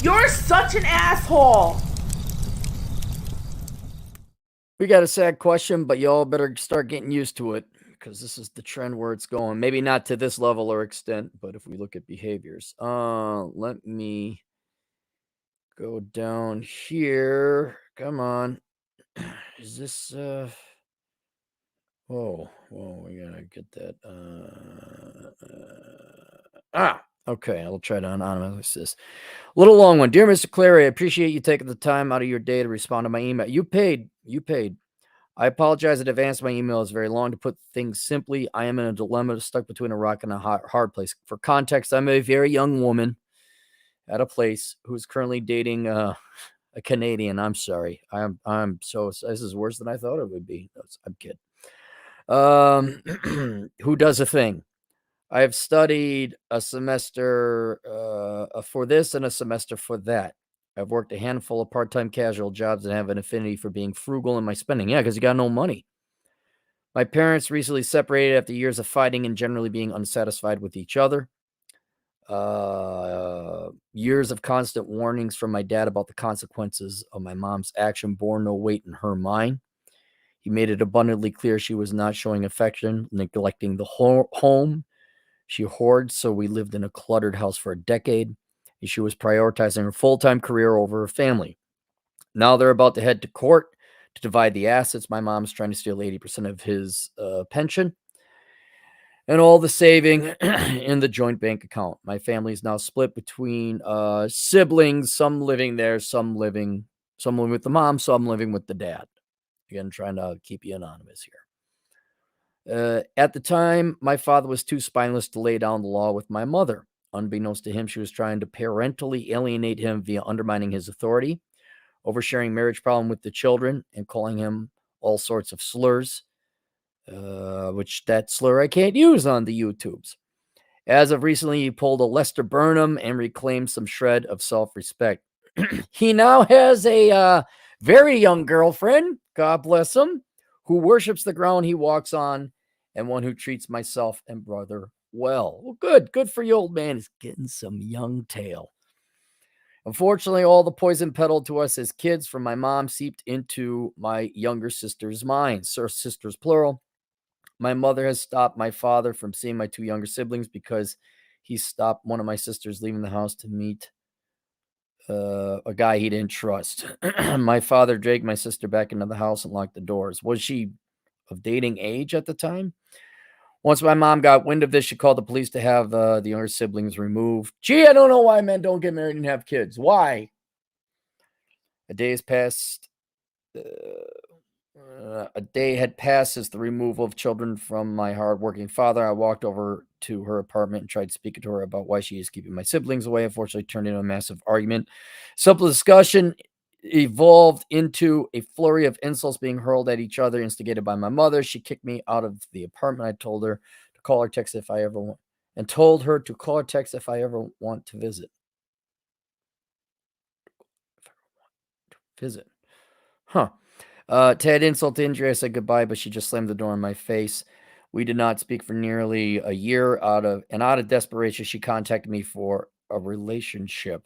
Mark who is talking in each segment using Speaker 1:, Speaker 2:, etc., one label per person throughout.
Speaker 1: You're such an asshole.
Speaker 2: We got a sad question, but y'all better start getting used to it because this is the trend where it's going. Maybe not to this level or extent, but if we look at behaviors, let me go down here. Come on, is this whoa, we gotta get that. Okay, I'll try to anonymize this. Little long one. Dear Mr. Clary, I appreciate you taking the time out of your day to respond to my email. You paid. You paid. I apologize in advance. My email is very long. To put things simply, I am in a dilemma, stuck between a rock and a hard place. For context, I'm a very young woman at a place who's currently dating a Canadian. I'm sorry. I'm so this is worse than I thought it would be. I'm kidding. Who does a thing? I have studied a semester for this and a semester for that. I've worked a handful of part-time casual jobs and have an affinity for being frugal in my spending. Yeah, because you got no money. My parents recently separated after years of fighting and generally being unsatisfied with each other. Years of constant warnings from my dad about the consequences of my mom's action bore no weight in her mind. He made it abundantly clear she was not showing affection, neglecting the home she hoards, so we lived in a cluttered house for a decade. And she was prioritizing her full-time career over her family. Now they're about to head to court to divide the assets. My mom's trying to steal 80% of his pension and all the saving in the joint bank account. My family is now split between siblings, some living there, some living with the mom, some living with the dad. Again, trying to keep you anonymous here. At the time, my father was too spineless to lay down the law with my mother. Unbeknownst to him, she was trying to parentally alienate him via undermining his authority, oversharing marriage problem with the children, and calling him all sorts of slurs, which that slur I can't use on the YouTubes. As of recently, he pulled a Lester Burnham and reclaimed some shred of self-respect. He now has a very young girlfriend, God bless him, who worships the ground he walks on, and one who treats myself and brother well. Well, good for you, old man. He's getting some young tail. Unfortunately, all the poison peddled to us as kids from my mom seeped into my younger sister's mind. Sisters plural. My mother has stopped my father from seeing my two younger siblings because he stopped one of my sisters leaving the house to meet a guy he didn't trust. My father dragged my sister back into the house and locked the doors. Was she of dating age at the time? Once my mom got wind of this, she called the police to have the younger siblings removed. Gee, I don't know why men don't get married and have kids. Why? A day has passed. A day had passed since the removal of children from my hardworking father. I walked over to her apartment and tried speaking to her about why she is keeping my siblings away. Unfortunately, it turned into a massive argument. Simple discussion evolved into a flurry of insults being hurled at each other, instigated by my mother. She kicked me out of the apartment. I told her to call or text if I ever want, and told her to call or text if I ever want to visit. Huh. To add insult to injury, I said goodbye, but she just slammed the door in my face. We did not speak for nearly a year. Out of desperation, she contacted me for a relationship.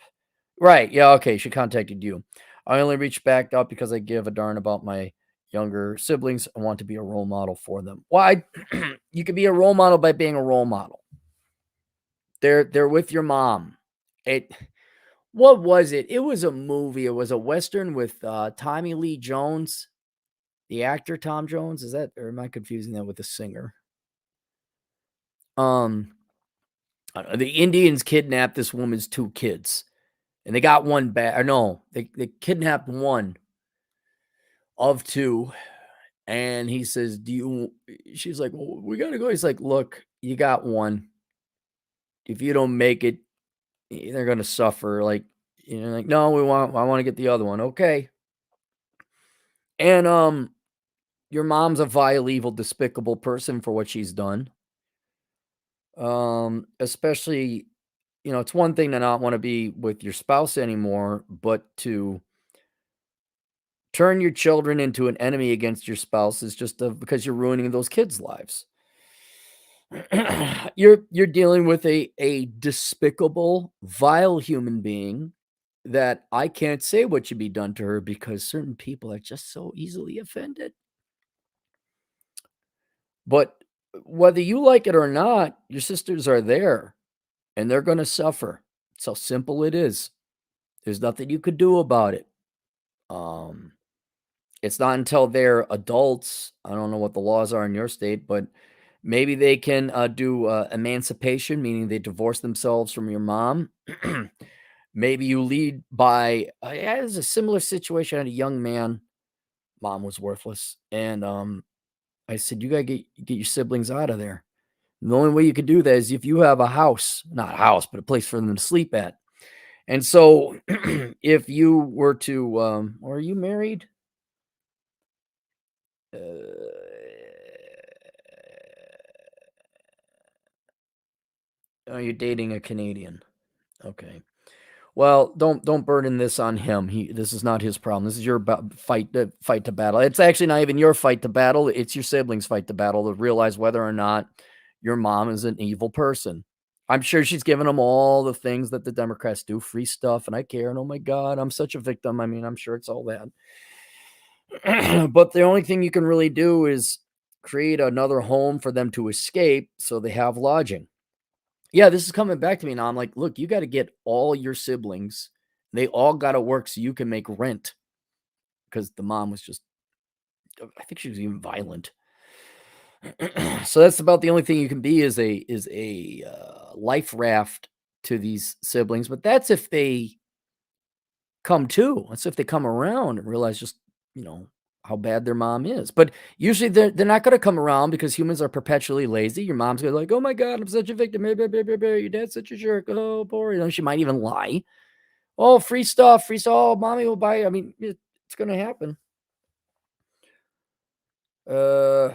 Speaker 2: Right. Yeah. Okay. She contacted you. I only reached back out because I give a darn about my younger siblings. I want to be a role model for them. Why? You can be a role model by being a role model. They're with your mom. What was it? It was a movie. It was a Western with Tommy Lee Jones, the actor Tom Jones. Is that, or am I confusing that with the singer? The Indians kidnapped this woman's two kids, and they got one back. Or no, they kidnapped one of two, and he says, "Do you?" She's like, "Well, we gotta go." He's like, "Look, you got one. If you don't make it, they're gonna suffer." Like, like, no, I want to get the other one. Okay. And your mom's a vile, evil, despicable person for what she's done. Especially, it's one thing to not want to be with your spouse anymore, but to turn your children into an enemy against your spouse is just because you're ruining those kids' lives. You're dealing with a despicable, vile human being that I can't say what should be done to her because certain people are just so easily offended. But whether you like it or not, your sisters are there and they're going to suffer. It's how simple it is. There's nothing you could do about it. Um, it's not until they're adults. I don't know what the laws are in your state, but maybe they can do emancipation, meaning they divorce themselves from your mom. Maybe you lead by. Yeah, there's a similar situation. I had a young man. Mom was worthless, and I said, "You gotta get your siblings out of there." And the only way you could do that is if you have a house, not a house, but a place for them to sleep at. And so, if you were to, or are you married? Uh, oh, you're dating a Canadian. Okay. Well, don't burden this on him. This is not his problem. This is your fight to battle. It's actually not even your fight to battle. It's your siblings' fight to battle to realize whether or not your mom is an evil person. I'm sure she's given them all the things that the Democrats do, free stuff, and I care. And oh my God, I'm such a victim. I mean, I'm sure it's all that. But the only thing you can really do is create another home for them to escape so they have lodging. Yeah, this is coming back to me now. I'm like, look, you got to get all your siblings. They all got to work so you can make rent because the mom was just, I think she was even violent. So that's about the only thing you can be is a life raft to these siblings. But that's if they come to. That's if they come around and realize just, you know, how bad their mom is. But usually they're not going to come around because humans are perpetually lazy. Your mom's going to be like, oh my God, I'm such a victim. Your dad's such a jerk. Oh, poor. You know, she might even lie. Oh, free stuff, free stuff. Oh, mommy will buy. I mean, it's going to happen. Uh,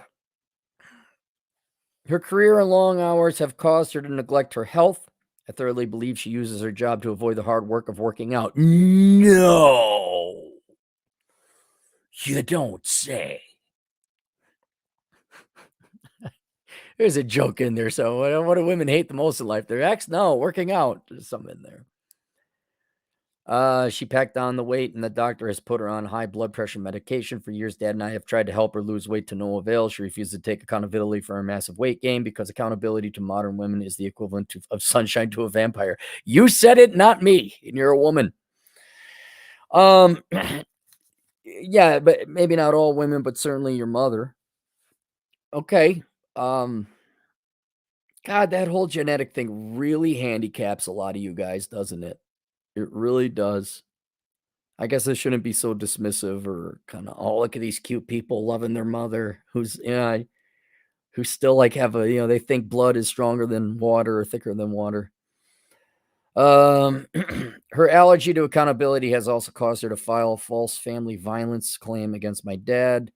Speaker 2: Her career and long hours have caused her to neglect her health. I thoroughly believe she uses her job to avoid the hard work of working out. No, you don't say. There's a joke in there. So, what do women hate the most in life? Their ex? No, working out. There's something in there. She packed down the weight, and the doctor has put her on high blood pressure medication for years. Dad and I have tried to help her lose weight to no avail. She refuses to take accountability for her massive weight gain because accountability to modern women is the equivalent of sunshine to a vampire. You said it, not me, and you're a woman. Yeah, but maybe not all women, but certainly your mother. Okay. Um, God, that whole genetic thing really handicaps a lot of you guys, doesn't it? It really does. I guess I shouldn't be so dismissive or kind of, oh, look at these cute people loving their mother who's, yeah, who still like have a, they think blood is stronger than water or thicker than water. Um, Her allergy to accountability has also caused her to file a false family violence claim against my dad.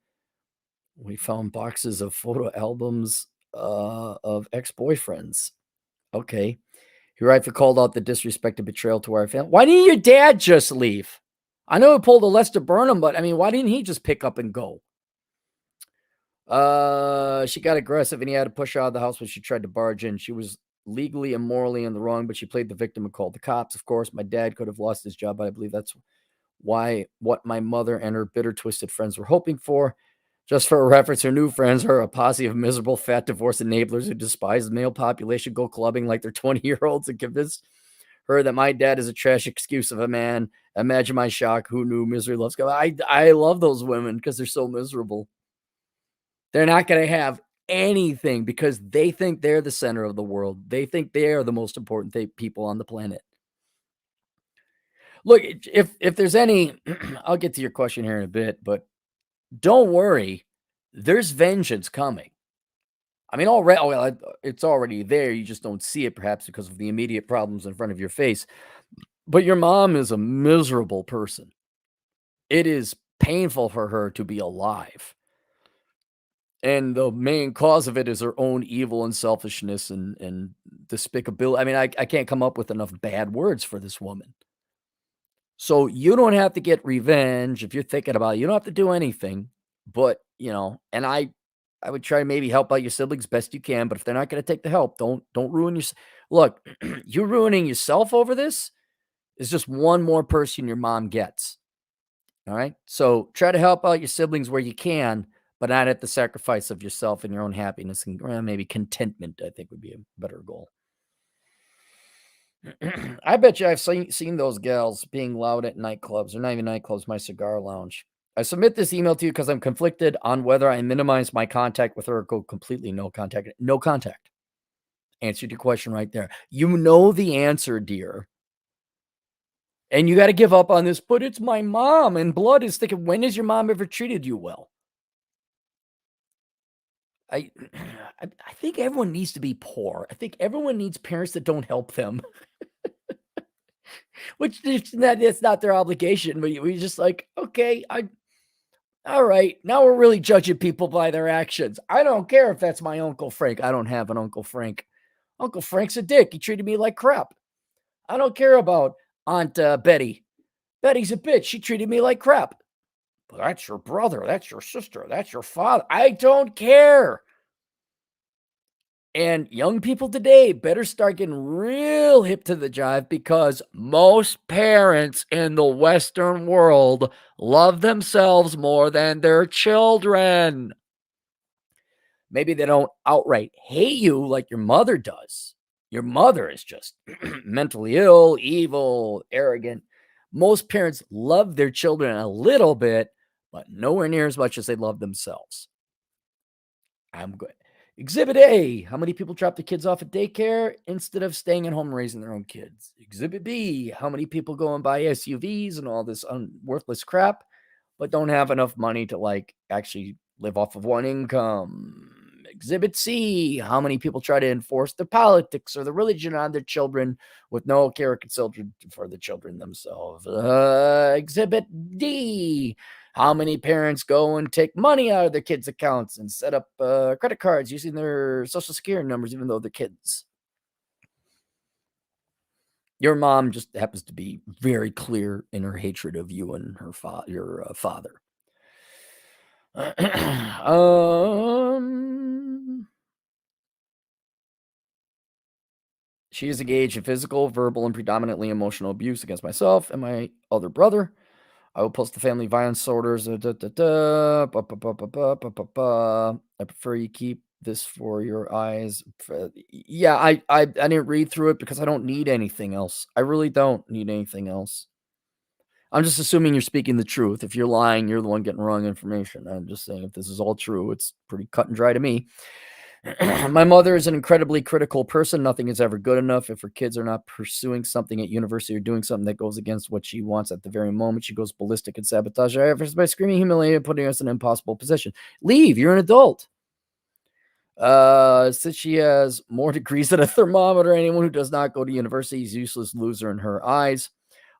Speaker 2: We found boxes of photo albums of ex-boyfriends. Okay. He rightfully called out the disrespect and betrayal to our family. Why didn't your dad just leave? I know he pulled a Lester Burnham, but I mean, why didn't he just pick up and go? She got aggressive and he had to push her out of the house when she tried to barge in. She was legally and morally in the wrong, but she played the victim and called the cops. Of course, my dad could have lost his job, but I believe that's what my mother and her bitter, twisted friends were hoping for. Just for a reference, her new friends are a posse of miserable, fat, divorced enablers who despise the male population, go clubbing like they're 20-year-olds and convince her that my dad is a trash excuse of a man. Imagine my shock. Who knew misery loves God? I love those women because they're so miserable. They're not going to have anything because they think they're the center of the world. They think they are the most important people on the planet. Look, if there's any, I'll get to your question here in a bit, but don't worry, there's vengeance coming. I mean, it's already there. You just don't see it, perhaps because of the immediate problems in front of your face. But your mom is a miserable person. It is painful for her to be alive. And the main cause of it is her own evil and selfishness and despicability. I mean, I can't come up with enough bad words for this woman. So you don't have to get revenge if you're thinking about it. You don't have to do anything. But, and I would try to maybe help out your siblings best you can, but if they're not going to take the help, don't ruin your look, you ruining yourself over this It's just one more person your mom gets. All right. So try to help out your siblings where you can, but not at the sacrifice of yourself and your own happiness and maybe contentment, I think would be a better goal. I bet you I've seen those gals being loud at nightclubs, or not even nightclubs, my cigar lounge. I submit this email to you because I'm conflicted on whether I minimize my contact with her or go completely no contact. No contact. Answered your question right there. You know the answer, dear. And you got to give up on this, but it's my mom and blood is thick. When has your mom ever treated you well? I I think everyone needs to be poor. I think everyone needs parents that don't help them, which is not, it's not their obligation. But we just like, okay, all right. Now we're really judging people by their actions. I don't care if that's my Uncle Frank. I don't have an Uncle Frank. Uncle Frank's a dick. He treated me like crap. I don't care about Aunt Betty. Betty's a bitch. She treated me like crap. But that's your brother. That's your sister. That's your father. I don't care. And young people today better start getting real hip to the jive because most parents in the Western world love themselves more than their children. Maybe they don't outright hate you like your mother does. Your mother is just mentally ill, evil, arrogant. Most parents love their children a little bit, but nowhere near as much as they love themselves. I'm good. Exhibit A, how many people drop the kids off at daycare instead of staying at home and raising their own kids? Exhibit B, how many people go and buy SUVs and all this worthless crap, but don't have enough money to like actually live off of one income? Exhibit C, how many people try to enforce the politics or the religion on their children with no care or concern for the children themselves? Exhibit D, how many parents go and take money out of their kids' accounts and set up credit cards using their social security numbers, even though they're kids? Your mom just happens to be very clear in her hatred of you and your father. She is engaged in physical, verbal, and predominantly emotional abuse against myself and my other brother. I will post the family violence orders. I prefer you keep this for your eyes. Yeah, I didn't read through it because I don't need anything else. I really don't need anything else. I'm just assuming you're speaking the truth. If you're lying, you're the one getting wrong information. I'm just saying if this is all true, it's pretty cut and dry to me. My mother is an incredibly critical person. Nothing is ever good enough. If her kids are not pursuing something at university or doing something that goes against what she wants at the very moment, she goes ballistic and sabotages our efforts by screaming, humiliated, putting us in an impossible position. Leave. You're an adult. Since she has more degrees than a thermometer, anyone who does not go to university is a useless loser in her eyes.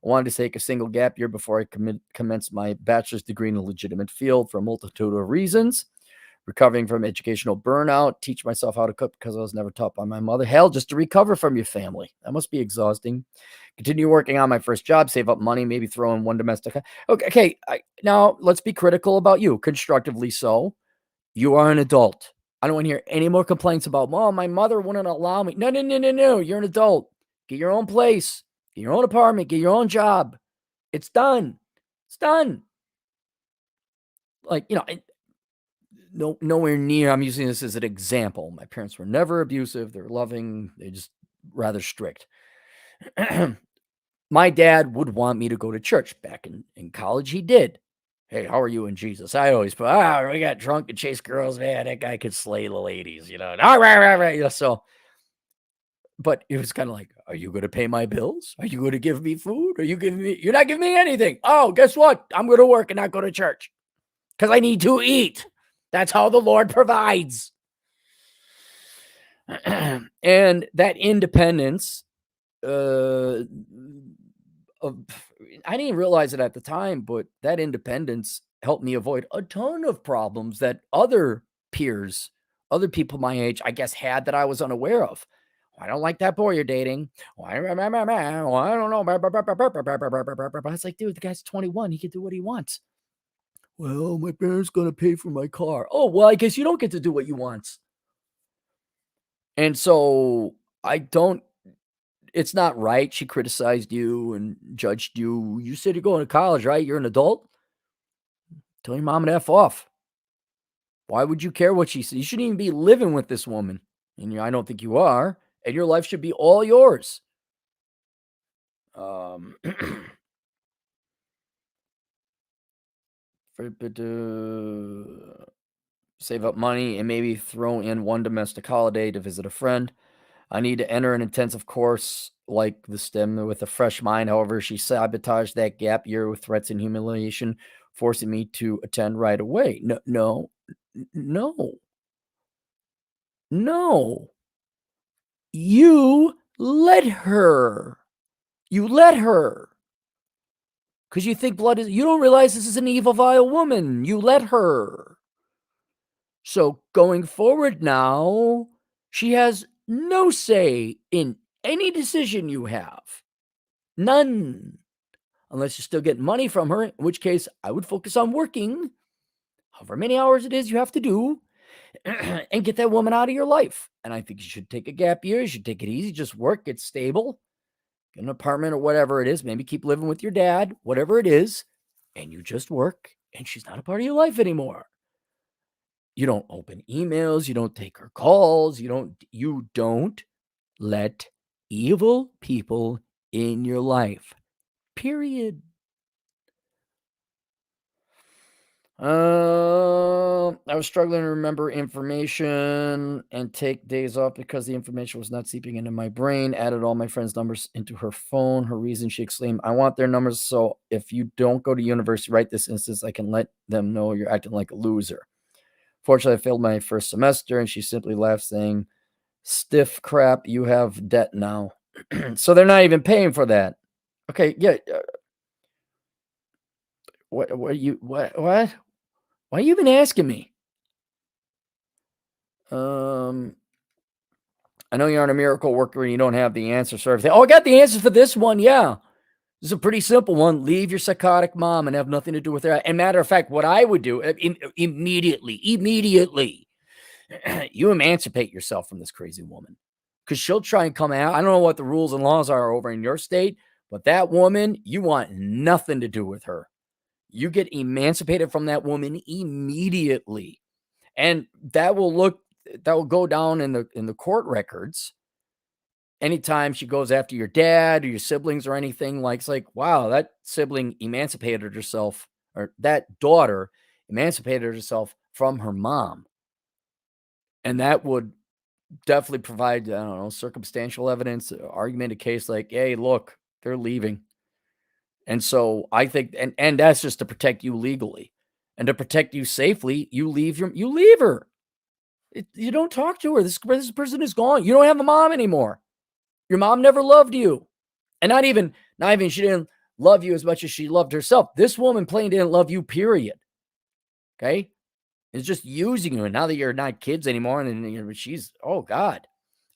Speaker 2: I wanted to take a single gap year before I commence my bachelor's degree in a legitimate field for a multitude of reasons. Recovering from educational burnout, teach myself how to cook because I was never taught by my mother. Hell, just to recover from your family. That must be exhausting. Continue working on my first job, save up money, maybe throw in one domestic. Okay. Now let's be critical about you, constructively so. You are an adult. I don't want to hear any more complaints about, well, my mother wouldn't allow me. No. You're an adult. Get your own place. Get your own apartment. Get your own job. It's done. It's done. Like, nowhere near. I'm using this as an example. My parents were never abusive. They're loving. They're just rather strict. My dad would want me to go to church. Back in college, he did. Hey, how are you in Jesus? I always put, we got drunk and chased girls. Man, that guy could slay the ladies, right. So, but it was kind of like, are you going to pay my bills? Are you going to give me food? You're not giving me anything. Oh, guess what? I'm going to work and not go to church because I need to eat. That's how the Lord provides. And that independence, I didn't realize it at the time, but that independence helped me avoid a ton of problems that other peers, other people my age, I guess, had that I was unaware of. I don't like that boy you're dating. I don't know. It's like, dude, the guy's 21. He can do what he wants. Well, my parents gonna pay for my car. Oh, well, I guess you don't get to do what you want. And so I don't it's not right. She criticized you and judged you. You said you're going to college, right? You're an adult. Tell your mom to F off. Why would you care what she said? You shouldn't even be living with this woman. And I don't think you are. And your life should be all yours. Save up money and maybe throw in one domestic holiday to visit a friend. I need to enter an intensive course like the STEM with a fresh mind. However, she sabotaged that gap year with threats and humiliation, forcing me to attend right away. No. You let her. You let her. Because you think blood is, you don't realize this is an evil, vile woman. You let her. So going forward now, she has no say in any decision you have. None. Unless you still get money from her, in which case I would focus on working, however many hours it is you have to do, and get that woman out of your life. And I think you should take a gap year. You should take it easy. Just work, get stable, get an apartment or whatever it is. Maybe keep living with your dad, whatever it is. And you just work, and she's not a part of your life anymore. You don't open emails. You don't take her calls. You don't let evil people in your life. Period. I was struggling to remember information and take days off because the information was not seeping into my brain. Added all my friends' numbers into her phone. Her reason, she exclaimed, I want their numbers so if you don't go to university right this instance, I can let them know you're acting like a loser. Fortunately, I failed my first semester, and she simply laughed, saying, stiff crap, you have debt now. So they're not even paying for that. Okay, yeah. What? Why are you even asking me? I know you aren't a miracle worker and you don't have the answers for everything. Oh, I got the answer for this one. Yeah. This is a pretty simple one. Leave your psychotic mom and have nothing to do with her. And matter of fact, what I would do immediately, you emancipate yourself from this crazy woman, because she'll try and come out. I don't know what the rules and laws are over in your state, but that woman, you want nothing to do with her. You get emancipated from that woman immediately. And that will go down in the court records. Anytime she goes after your dad or your siblings or anything, it's like, wow, that sibling emancipated herself, or that daughter emancipated herself from her mom. And that would definitely provide, I don't know, circumstantial evidence, argument, a case like, hey, look, they're leaving. And so I think, and that's just to protect you legally, and to protect you safely, you leave her. You don't talk to her. This person is gone. You don't have a mom anymore. Your mom never loved you. And not even she didn't love you as much as she loved herself. This woman plain didn't love you, period. Okay? It's just using you. And now that you're not kids anymore, and she's, oh God.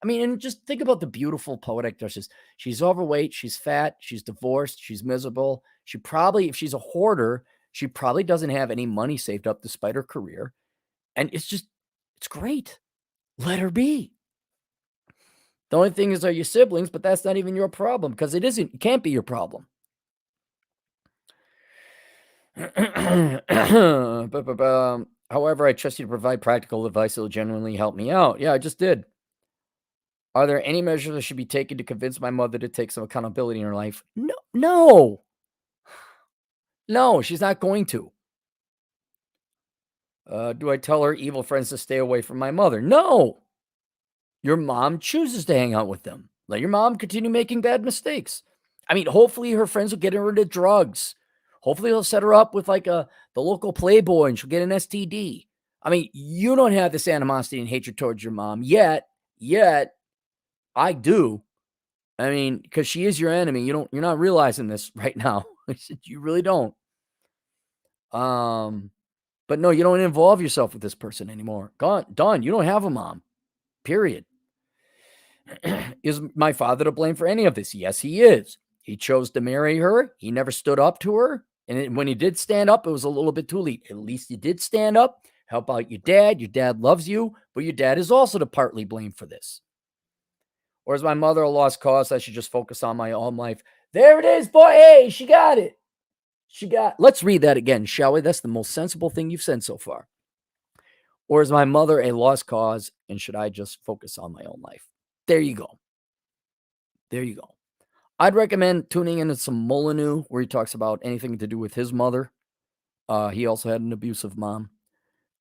Speaker 2: I mean, and just think about the beautiful poetic justice. She's overweight. She's fat. She's divorced. She's miserable. She probably, if she's a hoarder, she probably doesn't have any money saved up despite her career. And it's great. Let her be. The only thing is, are your siblings, but that's not even your problem, because it can't be your problem. However, I trust you to provide practical advice that will genuinely help me out. Yeah, I just did. Are there any measures that should be taken to convince my mother to take some accountability in her life? No, she's not going to. Do I tell her evil friends to stay away from my mother? No. Your mom chooses to hang out with them. Let your mom continue making bad mistakes. I mean, hopefully her friends will get her into drugs. Hopefully they'll set her up with the local playboy and she'll get an STD. I mean, you don't have this animosity and hatred towards your mom yet. I do. I mean, because she is your enemy. You're not realizing this right now. You really don't. But no, you don't involve yourself with this person anymore. Done. You don't have a mom. Period. Is my father to blame for any of this? Yes, he is. He chose to marry her. He never stood up to her. And when he did stand up, it was a little bit too late. At least he did stand up, help out your dad. Your dad loves you, but your dad is also to partly blame for this. Or is my mother a lost cause? I should just focus on my own life. There it is, boy. Hey, she got it. Let's read that again, shall we? That's the most sensible thing you've said so far. Or is my mother a lost cause? And should I just focus on my own life? There you go. I'd recommend tuning into some Molyneux, where he talks about anything to do with his mother. He also had an abusive mom.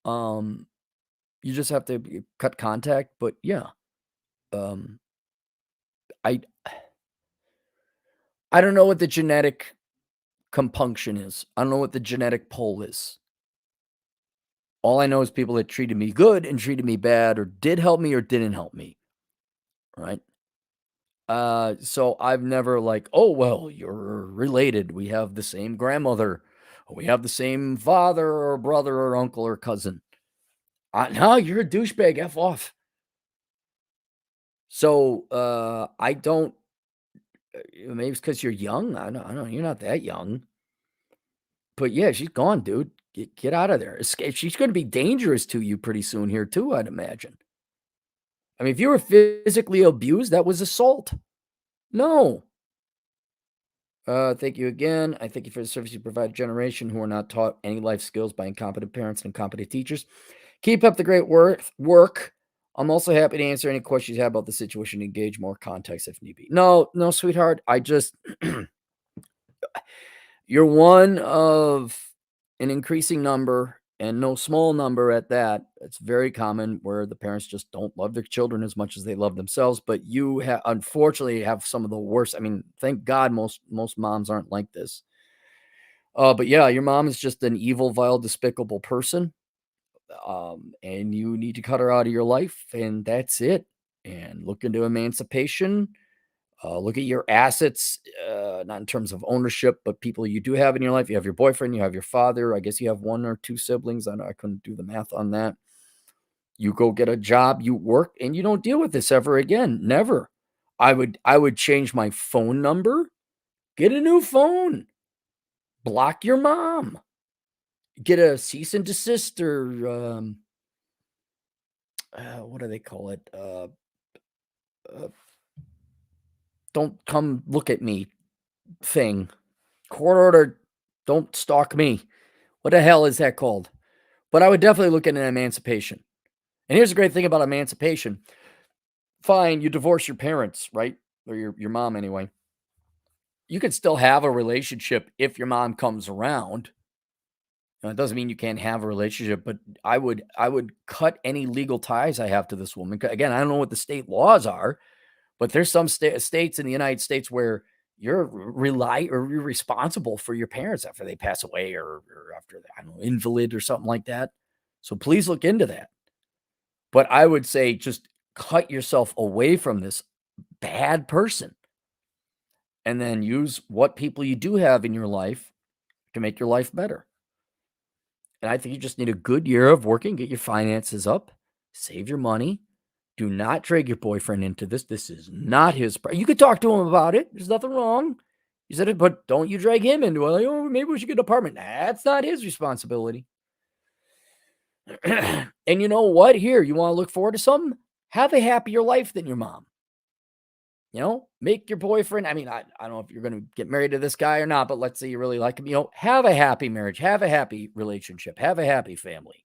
Speaker 2: You just have to cut contact, but yeah. I don't know what the genetic compunction is. I don't know what the genetic pull is. All I know is people that treated me good and treated me bad, or did help me or didn't help me. Right? So I've never like, oh, well, you're related. We have the same grandmother. We have the same father or brother or uncle or cousin. No, you're a douchebag. F off. So I don't. Maybe it's because you're young. I don't. You're not that young. But yeah, she's gone, dude. Get out of there. She's going to be dangerous to you pretty soon here too, I'd imagine. I mean, if you were physically abused, that was assault. No. Thank you again. I thank you for the service you provide a generation who are not taught any life skills by incompetent parents and incompetent teachers. Keep up the great work. I'm also happy to answer any questions you have about the situation, engage more context if need be. No, sweetheart. I just, you're one of an increasing number, and no small number at that. It's very common where the parents just don't love their children as much as they love themselves. But you unfortunately have some of the worst. I mean, thank God most moms aren't like this. But yeah, your mom is just an evil, vile, despicable person. And you need to cut her out of your life, and that's it. And look into emancipation. Look at your assets, not in terms of ownership, but people you do have in your life. You have your boyfriend, you have your father. I guess you have one or two siblings. I couldn't do the math on that. You go get a job, you work, and you don't deal with this ever again. Never. I would change my phone number. Get a new phone. Block your mom. Get a cease and desist, or what do they call it? Don't come look at me thing. Court order, don't stalk me. What the hell is that called? But I would definitely look at an emancipation. And here's the great thing about emancipation. Fine, you divorce your parents, right? Or your mom anyway. You can still have a relationship if your mom comes around. Now, it doesn't mean you can't have a relationship, but I would cut any legal ties I have to this woman. Again, I don't know what the state laws are, but there's some states in the United States where you're responsible for your parents after they pass away, or after I don't know, invalid or something like that. So please look into that. But I would say just cut yourself away from this bad person, and then use what people you do have in your life to make your life better. And I think you just need a good year of working, get your finances up, save your money. Do not drag your boyfriend into this. This is not his. You could talk to him about it. There's nothing wrong. You said it, but don't you drag him into it. Like, oh, maybe we should get an apartment. That's not his responsibility. And you know what? Here, you want to look forward to something? Have a happier life than your mom. Make your boyfriend. I mean, I don't know if you're going to get married to this guy or not, but let's say you really like him. Have a happy marriage. Have a happy relationship. Have a happy family.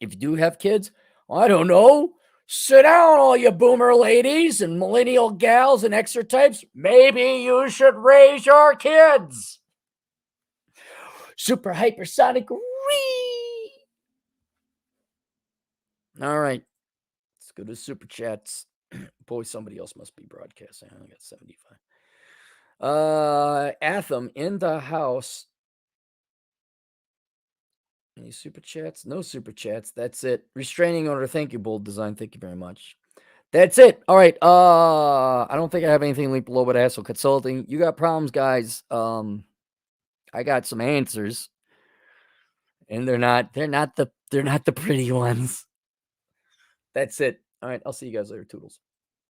Speaker 2: If you do have kids, I don't know. Sit down, all you boomer ladies and millennial gals and extra types. Maybe you should raise your kids. Super hypersonic. All right. Let's go to super chats. Boy, somebody else must be broadcasting. I got 75. Atham in the house. Any super chats? No super chats. That's it. Restraining order. Thank you, Bold Design. Thank you very much. That's it. All right. I don't think I have anything linked below but Asshole Consulting. You got problems, guys. I got some answers. And they're not the pretty ones. That's it. All right. I'll see you guys later. Toodles.